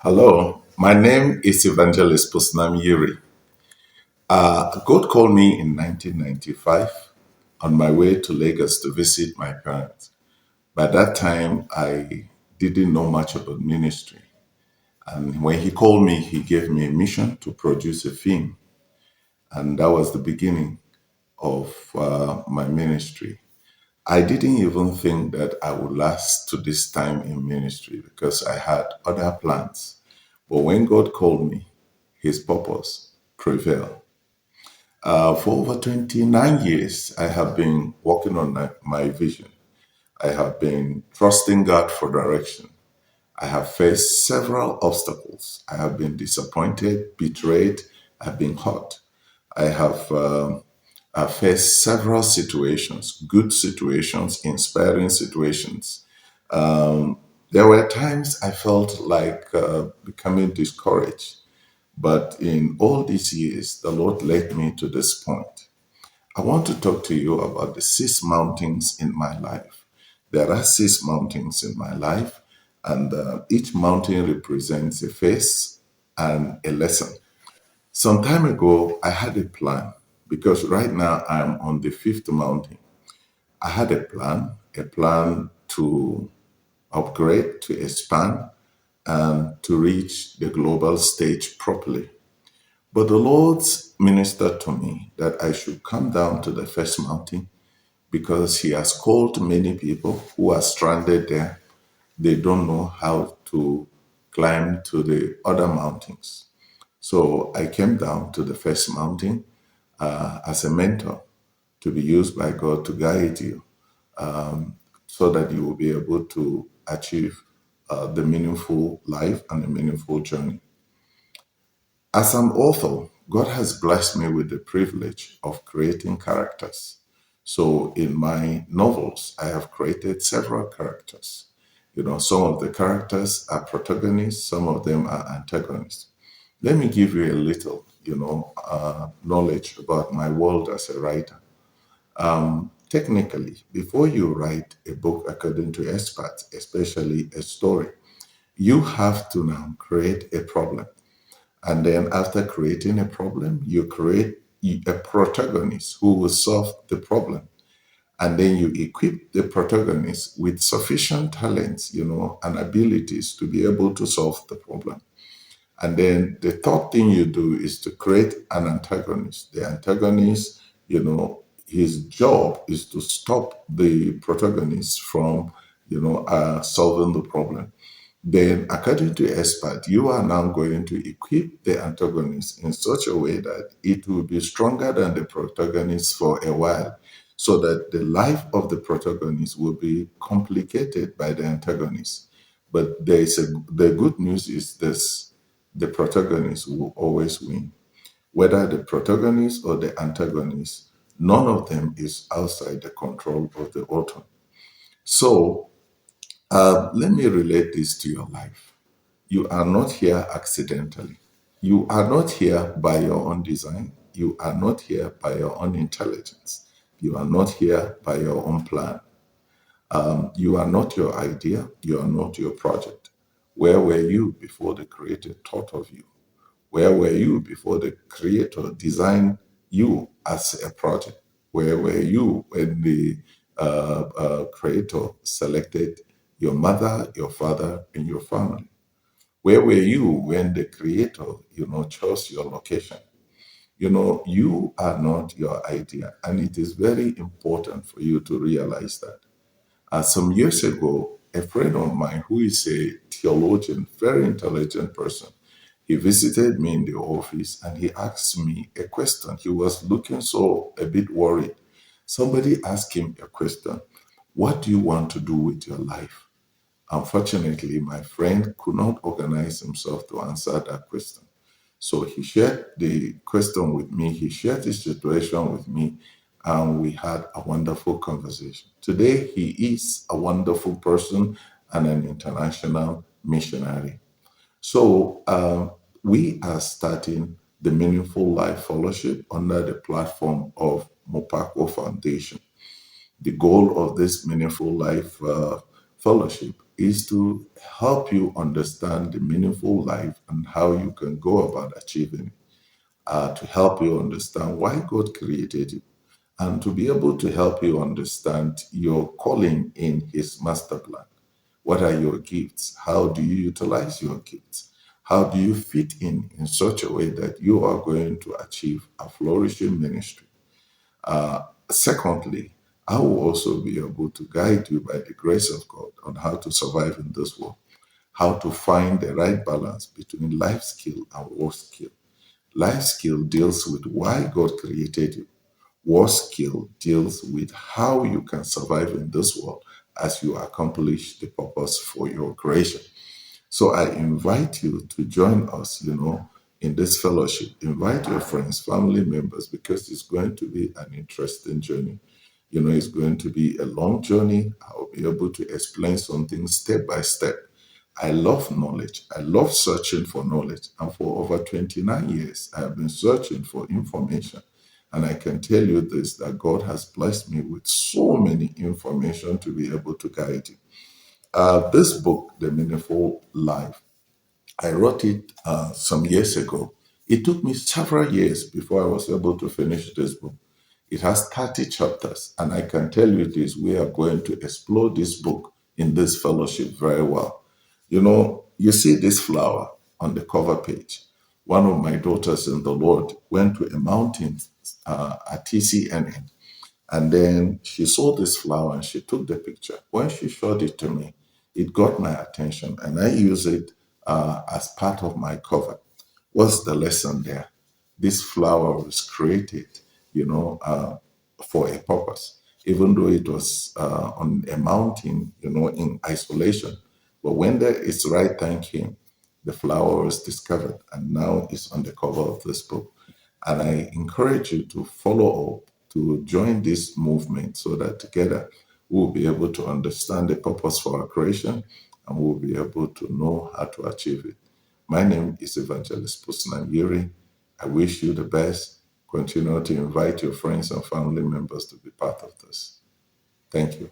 Hello, my name is Evangelist Pusnam Yuri. God called me in 1995 on my way to Lagos to visit my parents. By that time, I didn't know much about ministry. And when he called me, he gave me a mission to produce a film. And that was the beginning of my ministry. I didn't even think that I would last to this time in ministry because I had other plans. But when God called me, his purpose prevailed. For over 29 years, I have been working on my vision. I have been trusting God for direction. I have faced several obstacles. I have been disappointed, betrayed, I've been hurt. I have faced several situations, good situations, inspiring situations. There were times I felt like becoming discouraged, but in all these years, the Lord led me to this point. I want to talk to you about the six mountains in my life. There are six mountains in my life, and each mountain represents a phase and a lesson. Some time ago, I had a plan because right now I'm on the fifth mountain. I had a plan to upgrade, to expand, and to reach the global stage properly. But the Lord ministered to me that I should come down to the first mountain because He has called many people who are stranded there. They don't know how to climb to the other mountains. So I came down to the first mountain as a mentor to be used by God to guide you so that you will be able to achieve the meaningful life and the meaningful journey. As an author, God has blessed me with the privilege of creating characters. So in my novels, I have created several characters. Some of the characters are protagonists, some of them are antagonists. Let me give you a little, knowledge about my world as a writer. Technically, before you write a book according to experts, especially a story, you have to now create a problem. And then after creating a problem, you create a protagonist who will solve the problem. And then you equip the protagonist with sufficient talents, and abilities to be able to solve the problem. And then the third thing you do is to create an antagonist. The antagonist, his job is to stop the protagonist from, solving the problem. Then, according to expert, you are now going to equip the antagonist in such a way that it will be stronger than the protagonist for a while, so that the life of the protagonist will be complicated by the antagonist. But the good news is this: the protagonist will always win, whether the protagonist or the antagonist. None of them is outside the control of the author. So, let me relate this to your life. You are not here accidentally. You are not here by your own design. You are not here by your own intelligence. You are not here by your own plan. You are not your idea. You are not your project. Where were you before the Creator thought of you? Where were you before the Creator designed you as a project? Where were you when the Creator selected your mother, your father, and your family? Where were you when the Creator, chose your location? You are not your idea, and it is very important for you to realize that. Some years ago, a friend of mine who is a theologian, very intelligent person, he visited me in the office and he asked me a question. He was looking so a bit worried. Somebody asked him a question: what do you want to do with your life? Unfortunately, my friend could not organize himself to answer that question. So he shared the question with me, he shared his situation with me, and we had a wonderful conversation. Today, he is a wonderful person and an international missionary. So, we are starting the Meaningful Life Fellowship under the platform of Mopako Foundation. The goal of this Meaningful Life Fellowship is to help you understand the meaningful life and how you can go about achieving it, to help you understand why God created you, and to be able to help you understand your calling in His master plan. What are your gifts? How do you utilize your gifts? How do you fit in such a way that you are going to achieve a flourishing ministry? Secondly, I will also be able to guide you by the grace of God on how to survive in this world, how to find the right balance between life skill and work skill. Life skill deals with why God created you. War skill deals with how you can survive in this world as you accomplish the purpose for your creation. So I invite you to join us, in this fellowship. Invite your friends, family members, because it's going to be an interesting journey. It's going to be a long journey. I'll be able to explain something step by step. I love knowledge. I love searching for knowledge. And for over 29 years, I have been searching for information. And I can tell you this, that God has blessed me with so many information to be able to guide you. This book, The Meaningful Life, I wrote it some years ago. It took me several years before I was able to finish this book. It has 30 chapters, and I can tell you this, we are going to explore this book in this fellowship very well. You see this flower on the cover page. One of my daughters in the Lord went to a mountain at TCNN, and then she saw this flower and she took the picture. When she showed it to me, it got my attention, and I use it as part of my cover. What's the lesson there? This flower was created, for a purpose, even though it was on a mountain, in isolation. But when its right time came, the flower was discovered, and now it's on the cover of this book. And I encourage you to follow up, to join this movement so that together we'll be able to understand the purpose for our creation and we'll be able to know how to achieve it. My name is Evangelist Pusnan Yuri. I wish you the best. Continue to invite your friends and family members to be part of this. Thank you.